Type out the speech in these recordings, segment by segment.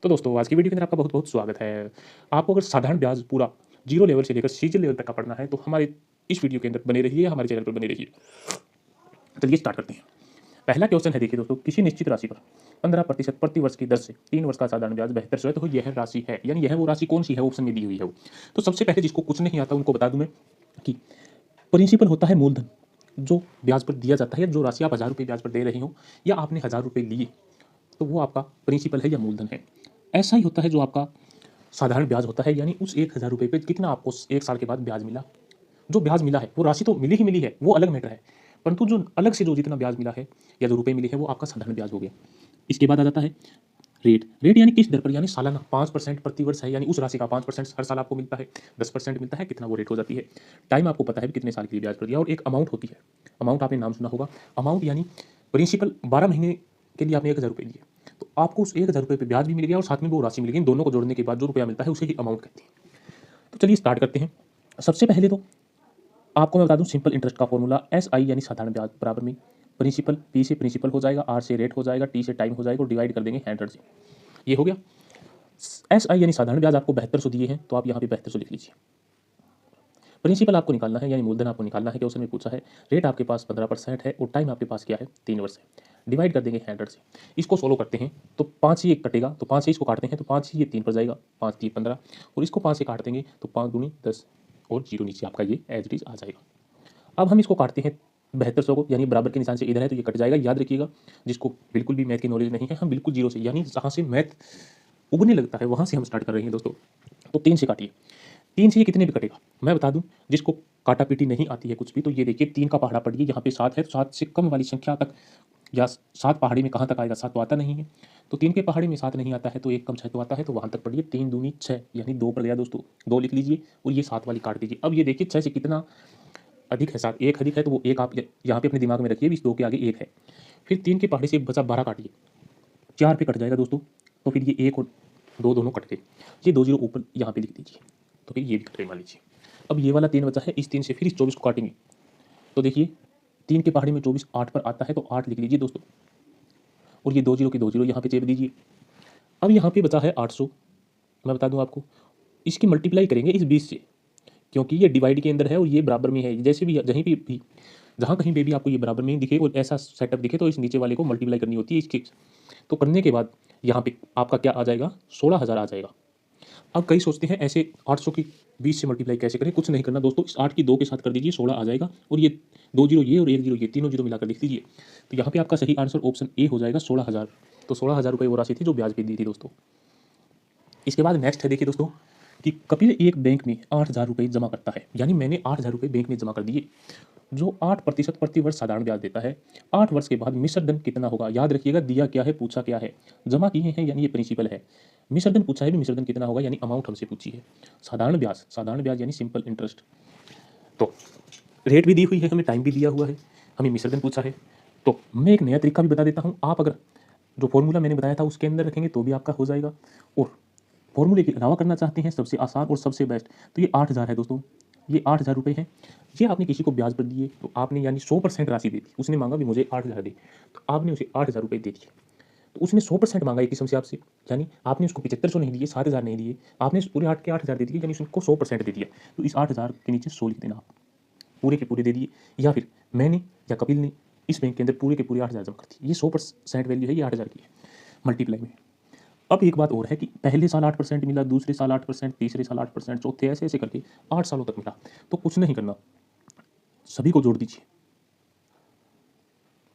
तो दोस्तों आज की वीडियो के अंदर आपका बहुत बहुत स्वागत है। आपको अगर साधारण ब्याज पूरा जीरो लेवल से लेकर सीजन लेवल तक का पढ़ना है तो हमारे इस वीडियो के अंदर बने रहिए, हमारे चैनल पर बने रहिए। चलिए स्टार्ट करते हैं। पहला क्वेश्चन है, देखिए दोस्तों, किसी निश्चित राशि पर 15% प्रति वर्ष की दर से 3 वर्ष का साधारण ब्याज बेहतर है तो यह राशि है, यानी यह वो राशि कौन सी है, ऑप्शन में दी हुई है वो। तो सबसे पहले जिसको कुछ नहीं आता उनको बता दूं मैं कि प्रिंसिपल होता है मूलधन, जो ब्याज पर दिया जाता है। जो राशि आप 1000 रुपये ब्याज पर दे रहे हो या आपने 1000 रुपये लिए तो वो आपका प्रिंसिपल है या मूलधन है। ऐसा ही होता है जो आपका साधारण ब्याज होता है, यानी उस 1000 रुपये पे कितना आपको 1 साल के बाद ब्याज मिला। जो ब्याज मिला है वो राशि तो मिली ही मिली है, वो अलग मैटर है, परंतु जो अलग से जो जितना ब्याज मिला है या जो रुपए मिले हैं वो आपका साधारण ब्याज हो गया। इसके बाद आ जाता है रेट। रेट यानी किस दर पर, यानी सालाना 5% प्रति वर्ष है, यानी उस राशि का 5% हर साल आपको मिलता है। 10% मिलता है, कितना वो रेट हो जाती है। टाइम आपको पता है कितने साल के लिए ब्याज पर दिया। और एक अमाउंट होती है, अमाउंट आपने नाम सुना होगा। अमाउंट यानी प्रिंसिपल 12 महीने के लिए आपने 1000 रुपये लिए तो आपको उस 1000 रुपये पे ब्याज भी मिल गया और साथ में वो राशि मिल गई। इन दोनों को जोड़ने के बाद जो रुपया मिलता है उसे ही अमाउंट कहते हैं। तो चलिए स्टार्ट करते हैं। सबसे पहले तो आपको मैं बता दूं सिंपल इंटरेस्ट का फॉर्मूला एस आई यानी साधारण ब्याज बराबर में प्रिंसिपल, पी से प्रिंसिपल हो जाएगा, आर से रेट हो जाएगा, टी से टाइम हो जाएगा और डिवाइड कर देंगे 100 से। ये हो गया। एस आई यानी साधारण ब्याज आपको 7200 दिए हैं तो आप यहाँ पे 7200 लिख लीजिए। प्रिंसिपल आपको निकालना है यानी मूलधन आपको निकालना है, क्वेश्चन में पूछा है। रेट आपके पास 15% है और टाइम आपके पास क्या है, 3 वर्ष है। डिवाइड कर देंगे 100 से। इसको सोल्व करते हैं तो 5 ही एक कटेगा, तो 5 से इसको काटते हैं तो 5 ही ये 3 पर जाएगा, 5 3 15 और इसको 5 से काट देंगे तो 5 दूनी 10 और जीरो नीचे आपका ये एज इट इज आ जाएगा। अब हम इसको काटते हैं 7200 को, यानी बराबर के निशान से इधर है तो ये कट जाएगा। याद रखिएगा जिसको बिल्कुल भी मैथ की नॉलेज नहीं है, हम बिल्कुल जीरो से, यानी जहाँ से मैथ उगने लगता है वहाँ से हम स्टार्ट कर रहे हैं दोस्तों। तो 3 से काटिए, 3 से ये कितने भी कटेगा मैं बता दूं। जिसको काटा पीटी नहीं आती है कुछ भी, तो ये देखिए 3 का पहाड़ा पढ़िए, यहाँ पे 7 है तो 7 से कम वाली संख्या तक, या 7 पहाड़ी में कहाँ तक आएगा, 7 तो आता नहीं है। तो 3 के पहाड़ी में 7 नहीं आता है तो 1 कम 6 तो आता है, तो वहाँ तक पढ़िए। 3 दूनी 6 यानी 2 पर गया दोस्तों, 2 लिख लीजिए और ये 7 वाली काट दीजिए। अब ये देखिए 6 से कितना अधिक है, 7 1 अधिक है तो वो 1 आप यहाँ पे अपने दिमाग में रखिए, इस 2 के आगे 1 है। फिर 3 के पहाड़ी से बचा 12 काटिए, 4 पे कट जाएगा दोस्तों। तो फिर ये 1 और 2 दोनों कट गए, ये 2 जीरो ऊपर यहाँ पे लिख दीजिए। तो फिर ये भी कट गए मान लीजिए। अब ये वाला 3 बचा है, इस 3 से फिर इस 24 को काटेंगे तो देखिए 3 के पहाड़ी में 24 8 पर आता है तो 8 लिख लीजिए दोस्तों। और ये 2 जीरो की 2 जीरो यहाँ पे चेप दीजिए। अब यहाँ पे बचा है 800। मैं बता दूँ आपको, इसकी मल्टीप्लाई करेंगे इस 20 से, क्योंकि ये डिवाइड के अंदर है और ये बराबर में है। जैसे भी जहीं भी जहाँ कहीं पे भी आपको ये बराबर में दिखे और ऐसा सेटअप दिखे तो इस नीचे वाले को मल्टीप्लाई करनी होती है इसके। तो करने के बाद यहाँ पे आपका क्या आ जाएगा, 16,000 आ जाएगा। अब कई सोचते हैं ऐसे 800 की 20 से मल्टीप्लाई कैसे करें। कुछ नहीं करना दोस्तों, इस 8 की 2 के साथ कर दीजिए, 16 आ जाएगा। और ये 2 जीरो ये और 1 जीरो ये, तीनों जीरो मिलाकर लिख दीजिए। तो यहाँ पे आपका सही आंसर ऑप्शन ए हो जाएगा, 16,000। तो 16,000 रुपये वो राशि थी जो ब्याज पे दी थी दोस्तों। इसके बाद नेक्स्ट है, देखिए दोस्तों, कि कपिल एक बैंक में 8,000 रुपये जमा करता है, यानी मैंने 8,000 रुपये बैंक में जमा कर दिए, जो 8% प्रति वर्ष साधारण ब्याज देता है। 8 वर्ष के बाद मिश्र धन कितना होगा। याद रखिएगा दिया क्या है, पूछा क्या है, जमा किए हैं यानी ये प्रिंसिपल है। मिश्र धन पूछा है भी, मिश्र धन कितना होगा यानी अमाउंट हमसे पूछी है। साधारण ब्याज यानी सिंपल इंटरेस्ट। तो रेट भी दी हुई है हमें, टाइम भी दिया हुआ है, हमें मिश्र धन पूछा है। तो मैं एक नया तरीका भी बता देता हूँ, आप अगर जो फॉर्मूला मैंने बताया था उसके अंदर रखेंगे तो भी आपका हो जाएगा, और फॉर्मूले के अलावा करना चाहते हैं सबसे आसान और सबसे बेस्ट, तो ये 8,000 है दोस्तों। ये 8,000 रुपये हैं, ये आपने किसी को ब्याज पर दिए तो आपने यानी 100% राशि दे दी। उसने मांगा भी मुझे 8,000 दे, तो आपने उसे 8,000 रुपये दे दिए। तो उसने 100% मांगा एक किस्म से आपसे, यानी आपने उसको 7500 नहीं दिए, 7,000 नहीं दिए, आपने पूरे 8 के 8,000 दे दिए, यानी उसको 100% दे दिया। तो इस 8,000 के नीचे 100 लिख देना आप, पूरे के पूरे दे दिए। या फिर मैंने या कपिल ने इस बैंक के अंदर पूरे के पूरे 8,000 जमा कर दिए, ये 100% वैल्यू है, ये 8,000 की है मल्टीप्लाई में। अब एक बात और है कि पहले साल 8% मिला, दूसरे साल 8%, तीसरे साल 8%, चौथे, ऐसे ऐसे करके 8 सालों तक मिला। तो कुछ नहीं करना, सभी को जोड़ दीजिए,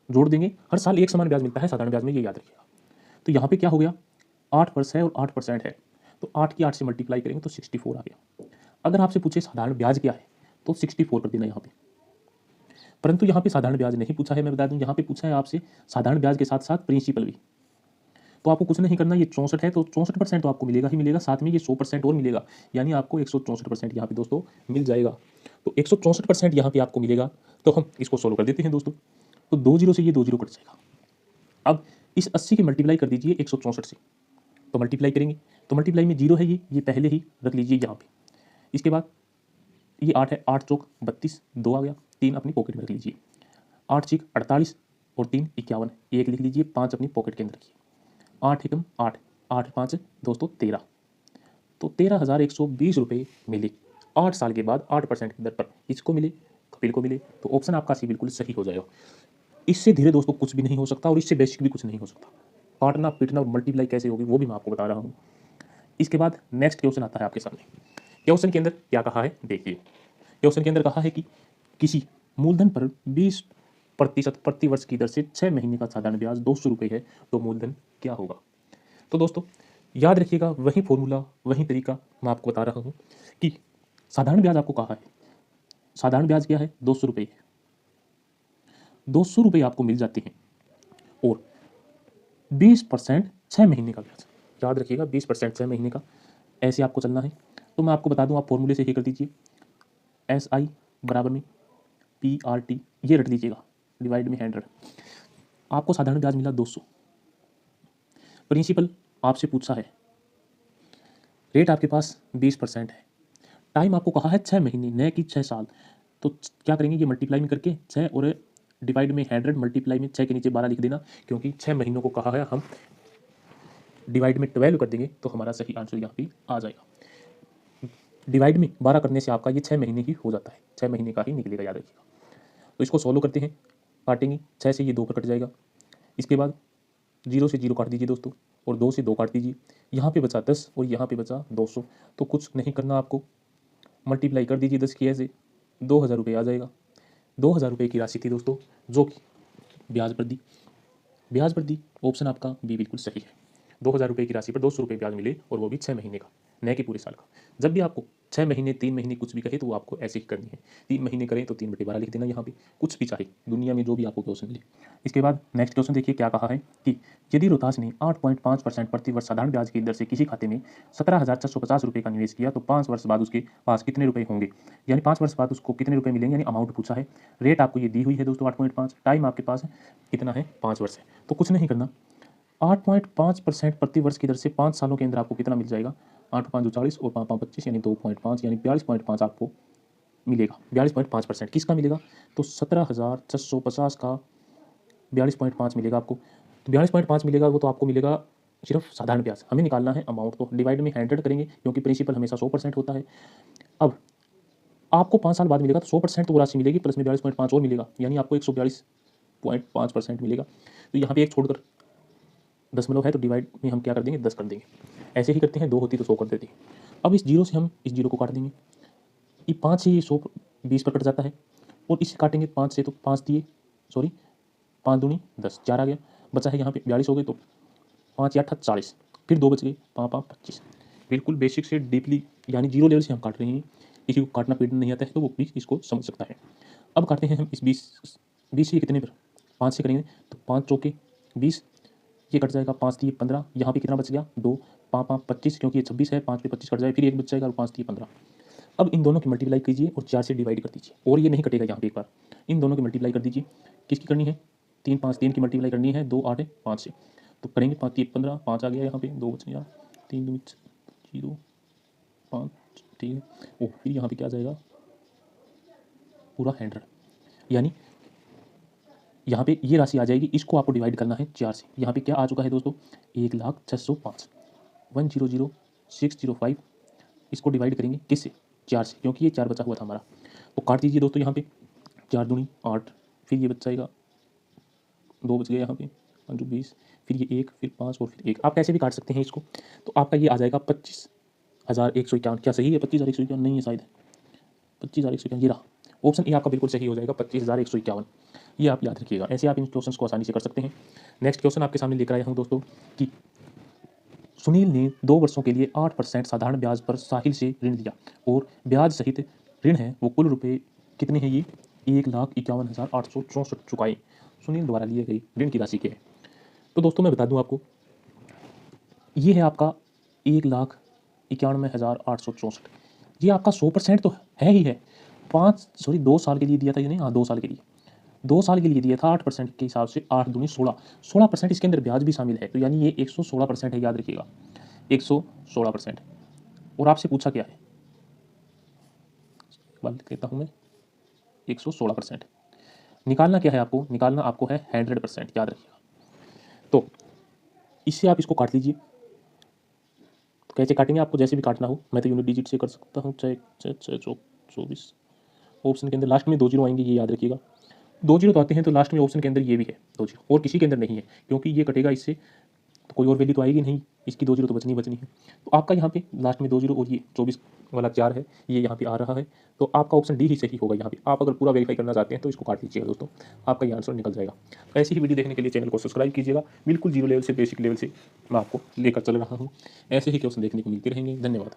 जोड़ देंगे। हर साल एक समान ब्याज मिलता है साधारण ब्याज में, ये याद रखिएगा। तो यहाँ पे क्या हो गया, 8 वर्ष है और 8% है, तो 8 की 8 से मल्टीप्लाई करेंगे तो 64 आ गया। अगर आपसे पूछे साधारण ब्याज क्या है तो 64 कर देना यहाँ पे। परंतु यहाँ पे साधारण ब्याज नहीं पूछा है, मैं बता दूं, यहाँ पे पूछा है आपसे साधारण ब्याज के साथ साथ प्रिंसिपल भी। तो आपको कुछ नहीं करना, ये 64 है तो 64% तो आपको मिलेगा ही मिलेगा, साथ में ये 100% और मिलेगा, यानी आपको 164% यहाँ पे दोस्तों मिल जाएगा। तो 164% यहाँ पे आपको मिलेगा। तो हम इसको सोल्व कर देते हैं दोस्तों। तो 2 जीरो से ये 2 जीरो कट जाएगा। अब इस 80 की मल्टीप्लाई कर दीजिए 164 से, तो मल्टीप्लाई करेंगे तो मल्टीप्लाई में जीरो है, ये पहले ही रख लीजिए यहाँ पे। इसके बाद ये 8 है, 8 चौक 32, 2 आ गया, 3 अपनी पॉकेट में रख लीजिए। 8 छीक 48 और 3 51, 1 लिख लीजिए, 5 अपनी पॉकेट के अंदर रखिए। 8 एकम 8, 8 5 दोस्तों 13, तो 13,120 रुपये मिले 8 साल के बाद 8% की दर पर इसको मिले, कपिल को मिले। तो ऑप्शन आपका सी बिल्कुल सही हो जाएगा। इससे धीरे दोस्तों कुछ भी नहीं हो सकता और इससे बेसिक भी कुछ नहीं हो सकता। काटना पीटना और मल्टीप्लाई कैसे होगी वो भी मैं आपको बता रहा हूँ। इसके बाद नेक्स्ट क्वेश्चन आता है आपके सामने। क्वेश्चन के अंदर क्या कहा है देखिए। क्वेश्चन के अंदर कहा है कि किसी मूलधन पर 20% प्रति वर्ष की दर से 6 महीने का साधारण ब्याज 200 रुपये है, तो मूलधन क्या होगा। तो दोस्तों याद रखिएगा, वही फॉर्मूला वही तरीका मैं आपको बता रहा हूँ कि साधारण ब्याज आपको कहा है, साधारण ब्याज क्या है 200 रुपये, 200 रुपये आपको मिल जाते हैं और 20% 6 महीने का ब्याज, याद रखिएगा 20% 6 महीने का, ऐसे आपको चलना है। तो मैं आपको बता दूं, आप फॉर्मूले से ही कर दीजिए, SI बराबर में PRT, ये रट लीजिएगा, डिवाइड में 100। आपको साधारण ब्याज मिला 200, प्रिंसिपल आपसे पूछा है, रेट आपके पास 20% है, टाइम आपको कहा है 6 महीने न कि 6 साल। तो क्या करेंगे, ये मल्टीप्लाई में करके 6 और डिवाइड में 100, मल्टीप्लाई में 6 के नीचे 12 लिख देना, क्योंकि 6 महीनों को कहा है, हम डिवाइड में 12 कर देंगे तो हमारा सही आंसर यहाँ पे आ जाएगा। डिवाइड में 12 करने से आपका ये 6 महीने ही हो जाता है, 6 महीने का ही निकलेगा, याद रखिएगा। तो इसको सॉल्व करते हैं, काटेंगे 6 से ये 2 पर कट जाएगा, इसके बाद 0 से 0 काट दीजिए दोस्तों और 2 से 2 काट दीजिए, यहाँ पे बचा 10 और यहाँ पे बचा 200। तो कुछ नहीं करना आपको, मल्टीप्लाई कर दीजिए 10 की ऐसे, 2000 रुपये आ जाएगा। 2000 रुपये की राशि थी दोस्तों, जो कि ब्याज पर दी, ब्याज पर दी, ऑप्शन आपका बी बिल्कुल सही है। 2000 रुपये की राशि पर 200 रुपये ब्याज मिले और वो भी 6 महीने का, न कि पूरे साल का। जब भी आपको 6 महीने 3 महीने कुछ भी कहे तो वो आपको ऐसे ही करनी है, 3 महीने करें तो 3/12 लिख देना, यहाँ पे कुछ भी चाहे दुनिया में जो भी आपको क्वेश्चन मिले। इसके बाद नेक्स्ट क्वेश्चन देखिए क्या कहा है कि यदि रोहतास ने 8.5% प्रति वर्ष साधारण ब्याज की दर से किसी खाते में 17,450 रुपये का निवेश किया, तो 5 वर्ष बाद उसके पास कितने रुपये होंगे, यानी 5 वर्ष बाद उसको कितने रुपये मिलेंगे, यानी अमाउंट पूछा है। रेट आपको ये दी हुई है दोस्तों 8.5, टाइम आपके पास कितना है 5 वर्ष है। तो कुछ नहीं करना, 8.5% प्रति वर्ष की दर से 5 सालों के अंदर आपको कितना मिल जाएगा, 8 5 40 और 5 5 25, यानी 2.5, यानी 42.5 आपको मिलेगा। 42.5% किसका मिलेगा, तो 17,650 का 42.5 मिलेगा आपको। तो 42.5 मिलेगा, वो तो आपको मिलेगा सिर्फ साधारण ब्याज, हमें निकालना है अमाउंट, तो डिवाइड में 100 करेंगे, क्योंकि प्रिंसिपल हमेशा 100% होता है। अब आपको 5 साल बाद मिलेगा तो 100% तो वो राशि मिलेगी, प्लस में 42.5 और मिलेगा, यानी आपको 142.5% मिलेगा। तो यहाँ पे एक छोड़कर दशमलव है तो डिवाइड में हम क्या कर देंगे 10 कर देंगे, ऐसे ही करते हैं, 2 होती तो 100 कर देते हैं। अब इस जीरो से हम इस जीरो को काट देंगे, ये 5 से ये 100 20 पर कट जाता है, और इसे काटेंगे 5 से तो 5 दिए, सॉरी 5 दूनी 10, 4 आ गया, बचा है यहाँ पे 42 हो गए, तो 5 या 8 40, फिर 2 बच गए, 5 5 25। बिल्कुल बेसिक से डीपली, यानी जीरो लेवल से हम काट रहे हैं, किसी को काटना पीटना नहीं आता है तो वो प्लीज़ इसको समझ सकता है। अब काटते हैं हम इस 20 से कितने पर, 5 से करेंगे, तो 5 चौके 20, ये कट जाएगा, 5 दिए 15, यहाँ पे कितना बच गया 2, 5 5 25, क्योंकि ये 26 है, 5 पे 25 कट जाए, फिर 1 बच जाएगा और 5 दिए 15। अब इन दोनों की मल्टीप्लाई कीजिए और 4 से डिवाइड कर दीजिए, और ये नहीं कटेगा यहाँ पे, एक बार इन दोनों की मल्टीप्लाई कर दीजिए। किसकी करनी है, 3 5 3 की मल्टीप्लाई करनी है, 2 8 5 से, तो करेंगे 5 3 15, 5 आ गया यहाँ पे, 2 बच गया, 3 2 0 5, ठीक है। ओ फिर यहाँ पे क्या आ जाएगा पूरा 100, यानी यहाँ पे ये राशि आ जाएगी, इसको आपको डिवाइड करना है 4 से। यहाँ पे क्या आ चुका है दोस्तों 1,06,05, 1,00,605, इसको डिवाइड करेंगे किससे 4 से, क्योंकि ये 4 बचा हुआ था हमारा। तो काट दीजिए दोस्तों, यहाँ पे 4 दूनी 8, फिर ये बच जाएगा 2 बच गया यहाँ पे 5 20, फिर ये 1, फिर 5 और फिर 1, आप कैसे भी काट सकते हैं इसको। तो आपका ये आ जाएगा 25,151, क्या सही है 25,151, नहीं है शायद, 25,151 ये रहा, ऑप्शन ए आपका बिल्कुल सही हो जाएगा 25,151, ये आप याद रखिएगा। ऐसे आप इन क्वेश्चंस को आसानी से कर सकते हैं। नेक्स्ट क्वेश्चन आपके सामने लेकर आया हूँ दोस्तों कि सुनील ने 2 वर्षों के लिए 8% साधारण ब्याज पर साहिल से ऋण लिया और ब्याज सहित ऋण है वो कुल रुपए कितने हैं, ये 1,51,864 चुकाए सुनील द्वारा लिए गए ऋण की राशि क्या है। तो दोस्तों मैं बता दूं आपको, ये है आपका 1,91,864, ये आपका 100% तो है ही है, 2 साल के लिए दिया था ये, नहीं हाँ 2 साल के लिए, 2 साल के लिए दिया था 8% के हिसाब से, 8 दूनी 16, 16% इसके अंदर ब्याज भी शामिल है, तो यानी ये 116% है, याद रखिएगा 116%। और आपसे पूछा क्या है, बात कहता हूँ मैं, 116% निकालना क्या है आपको, निकालना आपको है 100%, याद रखिएगा। तो इससे आप इसको काट लीजिए, तो कैसे काटेंगे, आपको जैसे भी काटना हो, मैं तो यूनिट डिजिट से कर सकता हूँ, चाहे 24 ऑप्शन के अंदर लास्ट में 2 जीरो आएंगे, ये याद रखिएगा। 2 जीरो तो आते हैं, तो लास्ट में ऑप्शन के अंदर ये भी है 2 जीरो, और किसी के अंदर नहीं है, क्योंकि ये कटेगा इससे तो कोई और वैल्यू तो आएगी नहीं, इसकी 2 जीरो तो बचनी है। तो आपका यहाँ पे लास्ट में 2 जीरो और ये 24 वाला 4 है, ये यहाँ पे आ रहा है, तो आपका ऑप्शन डी ही सही होगा यहाँ पे। आप अगर पूरा वेरीफाई करना चाहते हैं तो इसको काट लीजिएगा दोस्तों, आपका ये आंसर निकल जाएगा। ऐसी ही वीडियो देखने के लिए चैनल को सब्सक्राइब कीजिएगा। बिल्कुल जीरो लेवल से बेसिक लेवल से मैं आपको लेकर चल रहा हूँ, ऐसे ही क्वेश्चन देखने को मिलते रहेंगे। धन्यवाद।